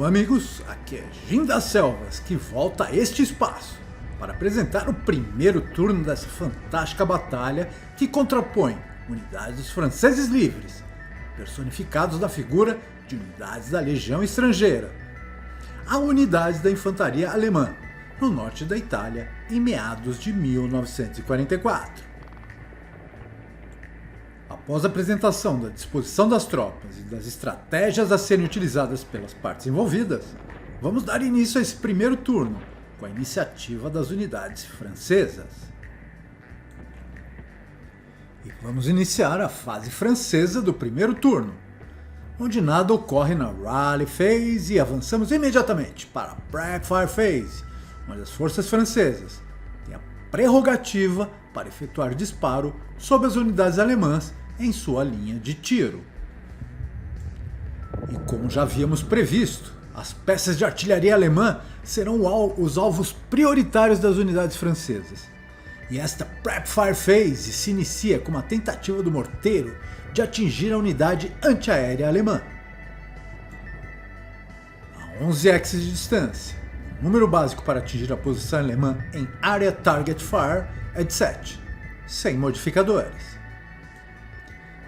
Alô amigos, aqui é Jim das Selvas, que volta a este espaço para apresentar o primeiro turno dessa fantástica batalha que contrapõe unidades dos franceses livres, personificados na figura de unidades da Legião Estrangeira, a unidades da infantaria alemã, no norte da Itália, em meados de 1944. Após a apresentação da disposição das tropas e das estratégias a serem utilizadas pelas partes envolvidas, vamos dar início a esse primeiro turno, com a iniciativa das unidades francesas. E vamos iniciar a fase francesa do primeiro turno, onde nada ocorre na Rally Phase e avançamos imediatamente para a Prep Fire Phase, onde as forças francesas têm a prerrogativa para efetuar disparo sobre as unidades alemãs em sua linha de tiro. E como já havíamos previsto, as peças de artilharia alemã serão os alvos prioritários das unidades francesas. E esta Prep Fire Phase se inicia com uma tentativa do morteiro de atingir a unidade antiaérea alemã. A 11 axes de distância, o número básico para atingir a posição alemã em Area Target Fire é de 7, sem modificadores.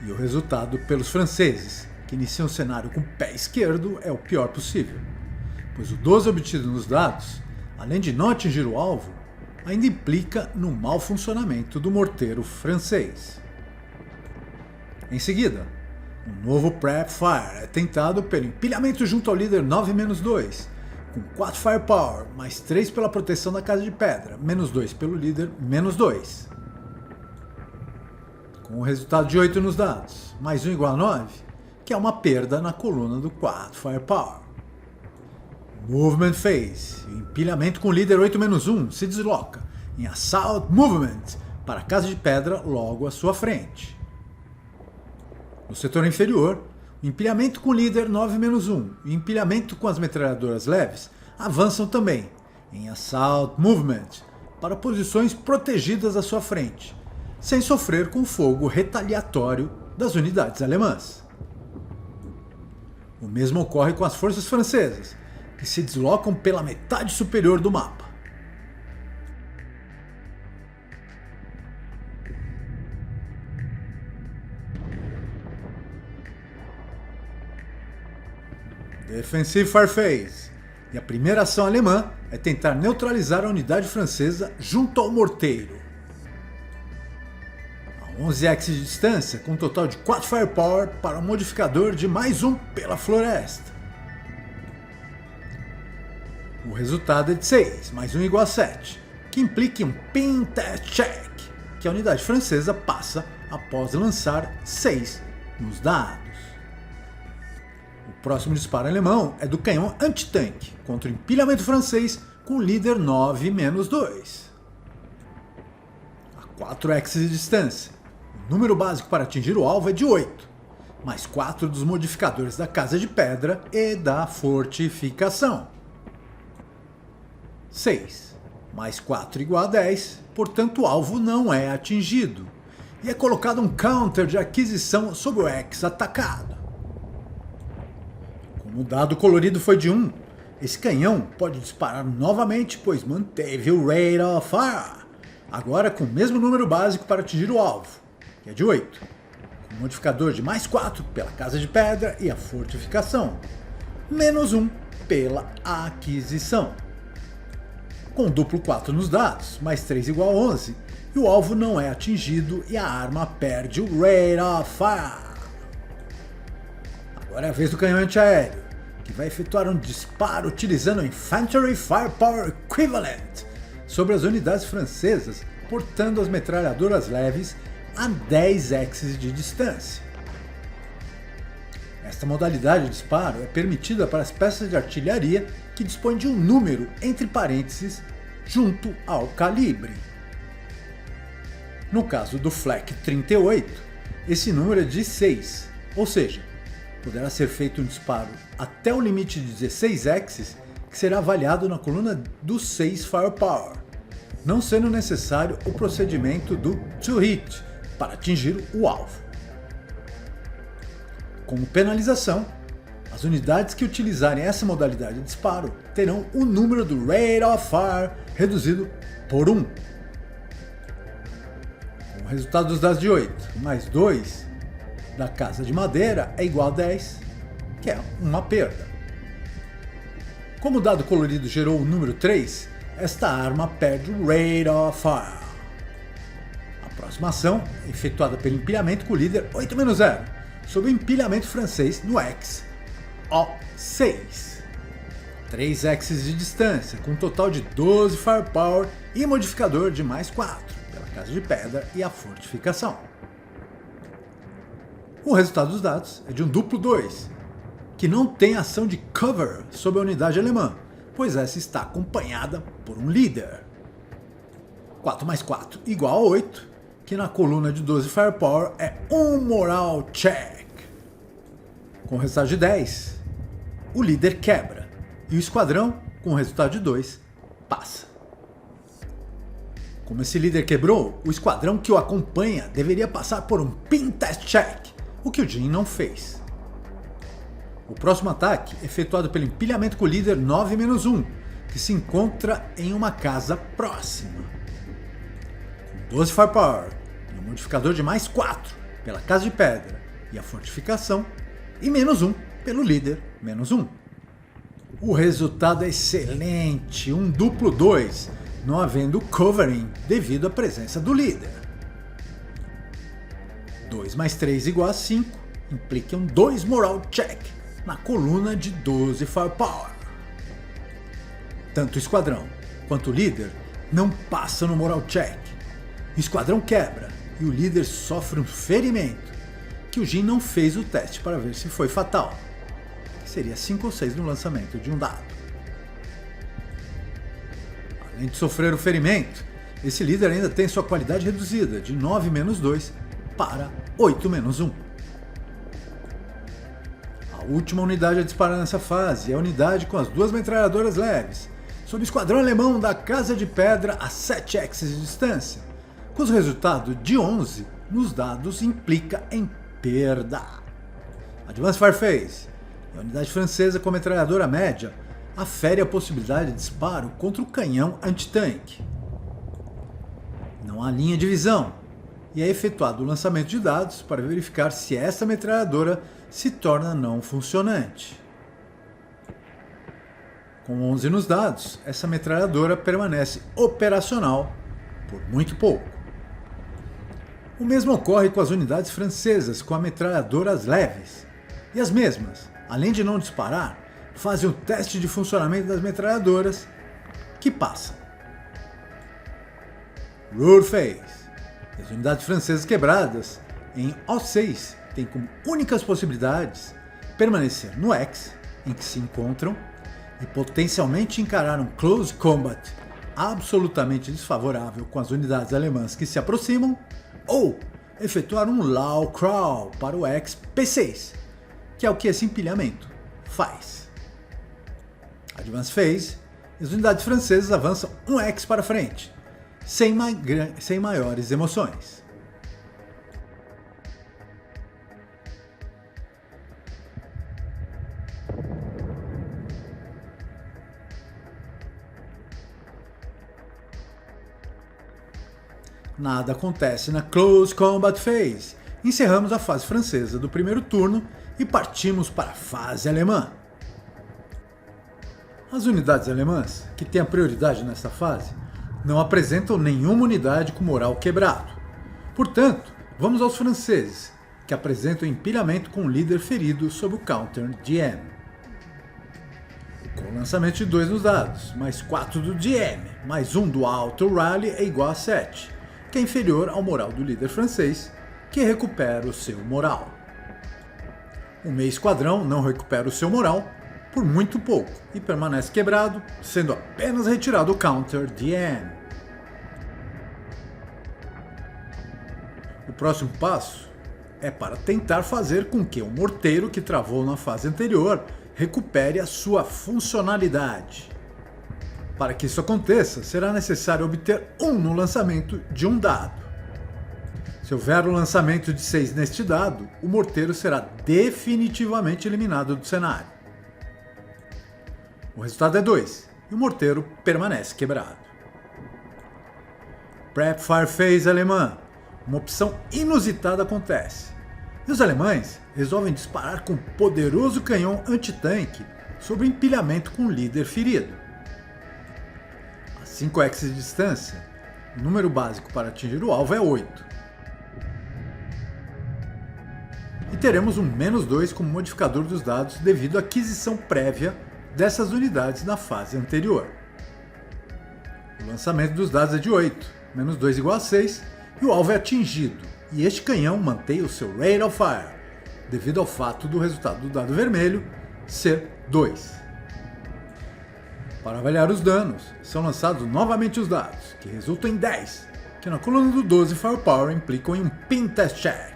E o resultado pelos franceses, que iniciam o cenário com o pé esquerdo, é o pior possível, pois o 12 obtido nos dados, além de não atingir o alvo, ainda implica no mau funcionamento do morteiro francês. Em seguida, um novo Prep Fire é tentado pelo empilhamento junto ao líder 9-2, com 4 Firepower, mais 3 pela proteção da casa de pedra, menos 2 pelo líder, menos 2. Com o resultado de 8 nos dados, mais 1 igual a 9, que é uma perda na coluna do 4 Firepower. Movement Phase, o empilhamento com o líder 8-1 se desloca em Assault Movement para a casa de pedra logo à sua frente. No setor inferior, o empilhamento com o líder 9-1 e o empilhamento com as metralhadoras leves avançam também em Assault Movement para posições protegidas à sua frente, sem sofrer com o fogo retaliatório das unidades alemãs. O mesmo ocorre com as forças francesas, que se deslocam pela metade superior do mapa. Defensive Fire Phase, e a primeira ação alemã é tentar neutralizar a unidade francesa junto ao morteiro. 11 axes de distância, com um total de 4 Firepower para um modificador de mais 1 pela floresta. O resultado é de 6, mais 1 igual a 7, que implica em um Pin Test Check, que a unidade francesa passa após lançar 6 nos dados. O próximo disparo alemão é do canhão antitanque contra o empilhamento francês com líder 9-2. A 4 axes de distância, o número básico para atingir o alvo é de 8, mais 4 dos modificadores da casa de pedra e da fortificação. 6, mais 4 igual a 10, portanto o alvo não é atingido, e é colocado um counter de aquisição sobre o X atacado. Como o dado colorido foi de 1, esse canhão pode disparar novamente, pois manteve o Rate of Fire, agora com o mesmo número básico para atingir o alvo, que é de 8, com modificador de mais 4 pela casa de pedra e a fortificação, menos 1 pela aquisição. Com duplo 4 nos dados, mais 3 igual a 11, e o alvo não é atingido e a arma perde o Rate of Fire. Agora é a vez do canhão antiaéreo, que vai efetuar um disparo utilizando o Infantry Firepower Equivalent sobre as unidades francesas, portando as metralhadoras leves a 10 axes de distância. Esta modalidade de disparo é permitida para as peças de artilharia que dispõem de um número entre parênteses junto ao calibre. No caso do Flak 38, esse número é de 6, ou seja, poderá ser feito um disparo até o limite de 16 axes, que será avaliado na coluna do 6 Firepower, não sendo necessário o procedimento do To Hit para atingir o alvo. Como penalização, As unidades que utilizarem essa modalidade de disparo terão o número do Rate of Fire reduzido por 1. O resultado dos dados de 8 mais 2 da casa de madeira é igual a 10, que é uma perda. Como o dado colorido gerou o número 3, esta arma perde o Rate of Fire. A próxima ação é efetuada pelo empilhamento com o líder 8-0, sob o empilhamento francês no X O6. 3 X's de distância, com um total de 12 Firepower e modificador de mais 4, pela casa de pedra e a fortificação. O resultado dos dados é de um duplo 2, que não tem ação de cover sobre a unidade alemã, pois essa está acompanhada por um líder. 4 mais 4 igual a 8, que na coluna de 12 Firepower é um Moral Check. Com o resultado de 10, o líder quebra, e o esquadrão, com o resultado de 2, passa. Como esse líder quebrou, o esquadrão que o acompanha deveria passar por um Pin Test Check, o que o Jin não fez. O próximo ataque é efetuado pelo empilhamento com o líder 9-1, que se encontra em uma casa próxima. Com 12 Firepower e um modificador de mais 4 pela casa de pedra e a fortificação, e -1 pelo líder -1. O resultado é excelente, um duplo 2, não havendo covering devido à presença do líder. 2 mais 3 igual a 5, implica um 2 Moral Check na coluna de 12 Firepower. Tanto o esquadrão quanto o líder não passam no Moral Check. O esquadrão quebra e o líder sofre um ferimento, que o Jin não fez o teste para ver se foi fatal, que seria 5 ou 6 no lançamento de um dado. Além de sofrer o ferimento, esse líder ainda tem sua qualidade reduzida de 9-2 para 8-1. A última unidade a disparar nessa fase é a unidade com as 2 metralhadoras leves, sob o esquadrão alemão da Casa de Pedra a 7 X's de distância, com os resultados de 11 nos dados implica em perda. Advanced Fire Phase, a unidade francesa com a metralhadora média afere a possibilidade de disparo contra o canhão antitanque. Não há linha de visão, e é efetuado o lançamento de dados para verificar se essa metralhadora se torna não funcionante. Com 11 nos dados, essa metralhadora permanece operacional por muito pouco. O mesmo ocorre com as unidades francesas com as metralhadoras leves, e as mesmas, além de não disparar, fazem o teste de funcionamento das metralhadoras, que passam. Road Phase. As unidades francesas quebradas em O6 têm como únicas possibilidades permanecer no X, em que se encontram, e potencialmente encarar um Close Combat absolutamente desfavorável com as unidades alemãs que se aproximam, ou efetuar um Low Crawl para o X P6, que é o que esse empilhamento faz. Advanced Phase, as unidades francesas avançam um X para frente, sem maiores emoções. Nada acontece na Close Combat Phase. Encerramos a fase francesa do primeiro turno e partimos para a fase alemã. As unidades alemãs, que têm a prioridade nesta fase, não apresentam nenhuma unidade com moral quebrado. Portanto, vamos aos franceses, que apresentam empilhamento com o líder ferido sob o counter DM. Com o lançamento de 2 nos dados, mais 4 do DM, mais 1 do Auto Rally é igual a 7, que é inferior ao moral do líder francês, que recupera o seu moral. O meio esquadrão não recupera o seu moral por muito pouco e permanece quebrado, sendo apenas retirado o counter DM. O próximo passo é para tentar fazer com que o morteiro que travou na fase anterior recupere a sua funcionalidade. Para que isso aconteça, será necessário obter 1 no lançamento de um dado. Se houver o lançamento de 6 neste dado, o morteiro será definitivamente eliminado do cenário. O resultado é 2, e o morteiro permanece quebrado. Prep Fire Phase alemã. Uma opção inusitada acontece. E os alemães resolvem disparar com um poderoso canhão antitanque sobre o empilhamento com o líder ferido. A 5x de distância, o número básico para atingir o alvo é 8. E teremos um -2 como modificador dos dados devido à aquisição prévia dessas unidades na fase anterior. O lançamento dos dados é de 8, -2 igual a 6, e o alvo é atingido, e este canhão mantém o seu Rate of Fire, devido ao fato do resultado do dado vermelho ser 2. Para avaliar os danos, são lançados novamente os dados, que resultam em 10, que na coluna do 12 Firepower implicam em um Pin Test Check.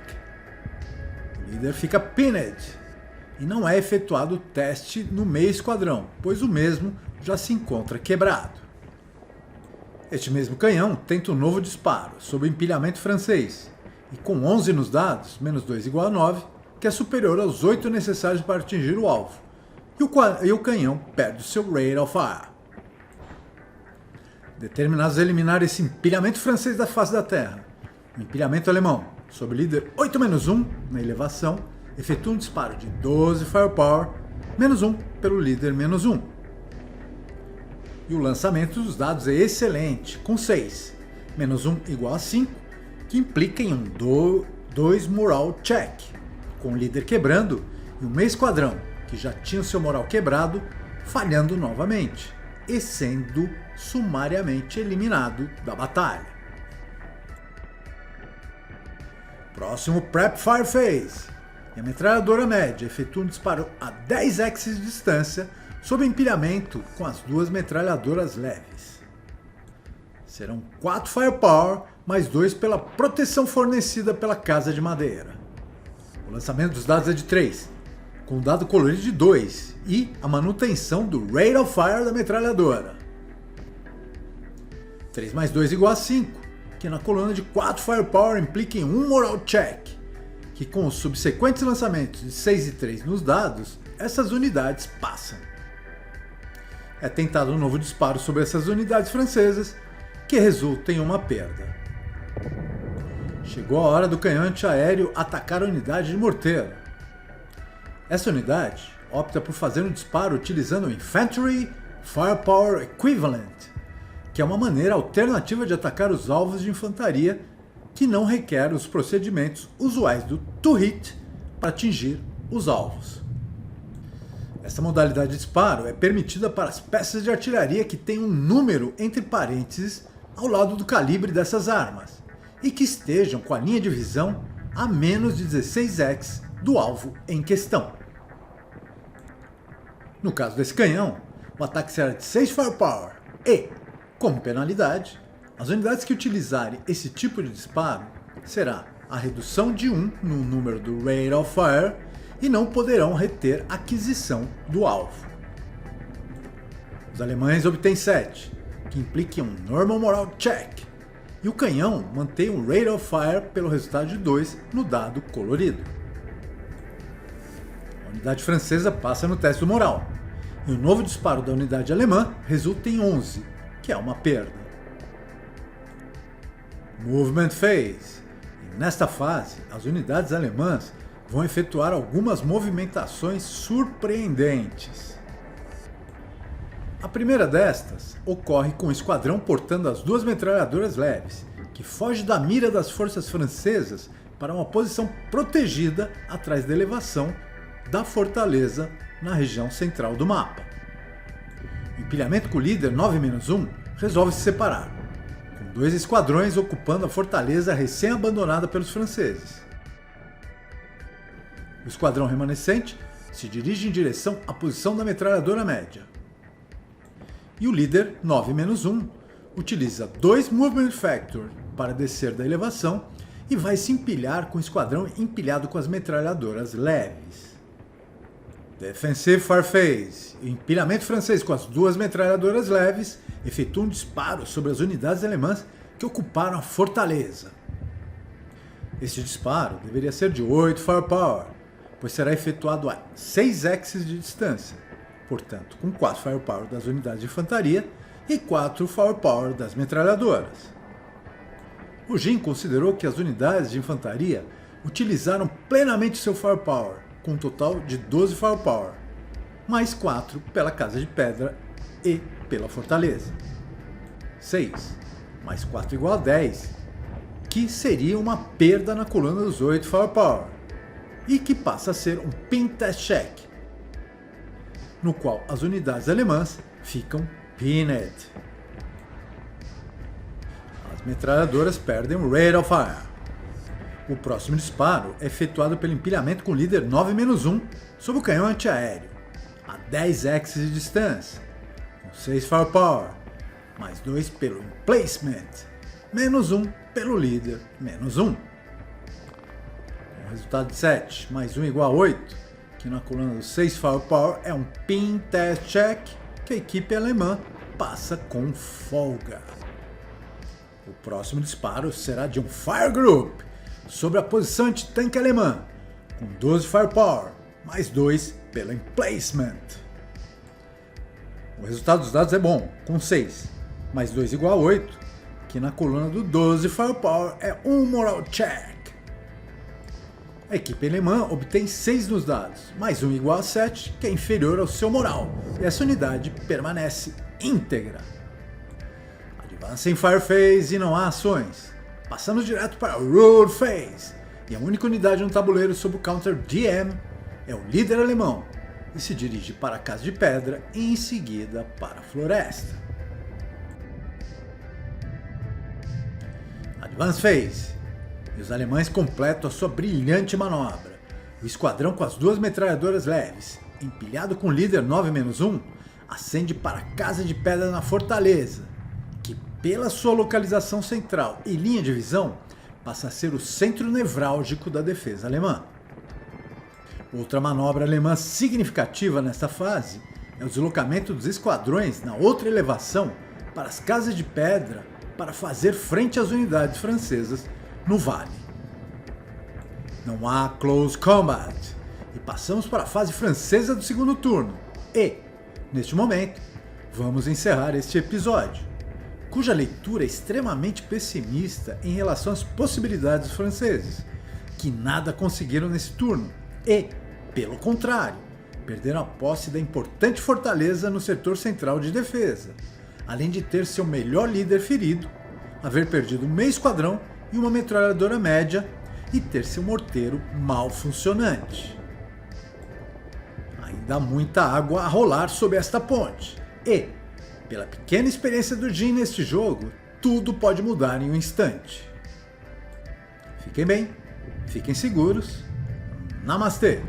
O líder fica pinned, e não é efetuado o teste no meio esquadrão, pois o mesmo já se encontra quebrado. Este mesmo canhão tenta um novo disparo sobre o empilhamento francês, e com 11 nos dados, -2 igual a 9, que é superior aos 8 necessários para atingir o alvo, e o canhão perde o seu Rate of Fire. Determinados a eliminar esse empilhamento francês da face da Terra, o empilhamento alemão, sob o líder 8-1 na elevação, efetua um disparo de 12 Firepower, -1 pelo líder -1. E o lançamento dos dados é excelente, com 6, -1 igual a 5, que implica em um 2 Moral Check, com o líder quebrando e o meio esquadrão, que já tinha o seu moral quebrado, falhando novamente, e sendo sumariamente eliminado da batalha. Próximo Prep Fire Phase. E a metralhadora média efetua um disparo a 10x de distância sob empilhamento com as duas metralhadoras leves. Serão 4 Firepower mais 2 pela proteção fornecida pela casa de madeira. O lançamento dos dados é de 3, com o dado colorido de 2 e a manutenção do Rate of Fire da metralhadora. 3 mais 2 igual a 5, que na coluna de 4 Firepower implica em um Moral Check, que com os subsequentes lançamentos de 6 e 3 nos dados, essas unidades passam. É tentado um novo disparo sobre essas unidades francesas, que resulta em uma perda. Chegou a hora do canhão antiaéreo atacar a unidade de morteiro. Essa unidade opta por fazer um disparo utilizando o Infantry Firepower Equivalent, que é uma maneira alternativa de atacar os alvos de infantaria que não requer os procedimentos usuais do To-Hit para atingir os alvos. Essa modalidade de disparo é permitida para as peças de artilharia que têm um número entre parênteses ao lado do calibre dessas armas e que estejam com a linha de visão a menos de 16x do alvo em questão. No caso desse canhão, o ataque será de 6 Firepower e, como penalidade, as unidades que utilizarem esse tipo de disparo será a redução de 1 no número do Rate of Fire e não poderão reter aquisição do alvo. Os alemães obtêm 7, que implica em um Normal Moral Check, e o canhão mantém um Rate of Fire pelo resultado de 2 no dado colorido. A unidade francesa passa no teste do moral, e o novo disparo da unidade alemã resulta em 11, que é uma perda. Movement Phase. E nesta fase, as unidades alemãs vão efetuar algumas movimentações surpreendentes. A primeira destas ocorre com o esquadrão portando as duas metralhadoras leves, que foge da mira das forças francesas para uma posição protegida atrás da elevação da fortaleza na região central do mapa. O empilhamento com o líder 9-1 resolve se separar, com 2 esquadrões ocupando a fortaleza recém-abandonada pelos franceses. O esquadrão remanescente se dirige em direção à posição da metralhadora média. E o líder 9-1 utiliza 2 Movement Factor para descer da elevação e vai se empilhar com o esquadrão empilhado com as metralhadoras leves. Defensive Fire Phase. O empilhamento francês com as duas metralhadoras leves efetua um disparo sobre as unidades alemãs que ocuparam a fortaleza. Este disparo deveria ser de 8 Firepower, pois será efetuado a 6 axes de distância, portanto com 4 Firepower das unidades de infantaria e 4 Firepower das metralhadoras. O Jin considerou que as unidades de infantaria utilizaram plenamente seu Firepower, com um total de 12 Firepower, mais 4 pela Casa de Pedra e pela Fortaleza. 6 mais 4 igual a 10, que seria uma perda na coluna dos 8 Firepower, e que passa a ser um Pin Test Check, no qual as unidades alemãs ficam pinned. As metralhadoras perdem o Rate of Fire. O próximo disparo é efetuado pelo empilhamento com líder 9-1 sob o canhão antiaéreo, a 10 axes de distância, com 6 Firepower, mais 2 pelo Emplacement, menos 1 pelo líder, menos 1. Com o resultado de 7 mais 1 igual a 8, que na coluna dos 6 Firepower é um Pin Test Check que a equipe alemã passa com folga. O próximo disparo será de um Fire Group sobre a posição antitanque alemã, com 12 Firepower, mais 2 pelo Emplacement. O resultado dos dados é bom, com 6, mais 2 igual a 8, que na coluna do 12 Firepower é um Moral Check. A equipe alemã obtém 6 nos dados, mais 1 igual a 7, que é inferior ao seu moral, e essa unidade permanece íntegra. Advance em Fire Phase e não há ações. Passamos direto para Road Phase, e a única unidade no tabuleiro sob o counter DM é o líder alemão, e se dirige para a Casa de Pedra e em seguida para a Floresta. Advance Phase, e os alemães completam a sua brilhante manobra. O esquadrão com as 2 metralhadoras leves, empilhado com o líder 9-1, ascende para a Casa de Pedra na Fortaleza, que pela sua localização central e linha de visão, passa a ser o centro nevrálgico da defesa alemã. Outra manobra alemã significativa nesta fase é o deslocamento dos esquadrões na outra elevação para as Casas de Pedra para fazer frente às unidades francesas no vale. Não há Close Combat e passamos para a fase francesa do segundo turno e, neste momento, vamos encerrar este episódio, cuja leitura é extremamente pessimista em relação às possibilidades dos franceses, que nada conseguiram nesse turno e, pelo contrário, perderam a posse da importante fortaleza no setor central de defesa, além de ter seu melhor líder ferido, haver perdido meio esquadrão e uma metralhadora média e ter seu morteiro mal funcionante. Ainda há muita água a rolar sob esta ponte e, pela pequena experiência do Jin neste jogo, tudo pode mudar em um instante. Fiquem bem, fiquem seguros. Namastê!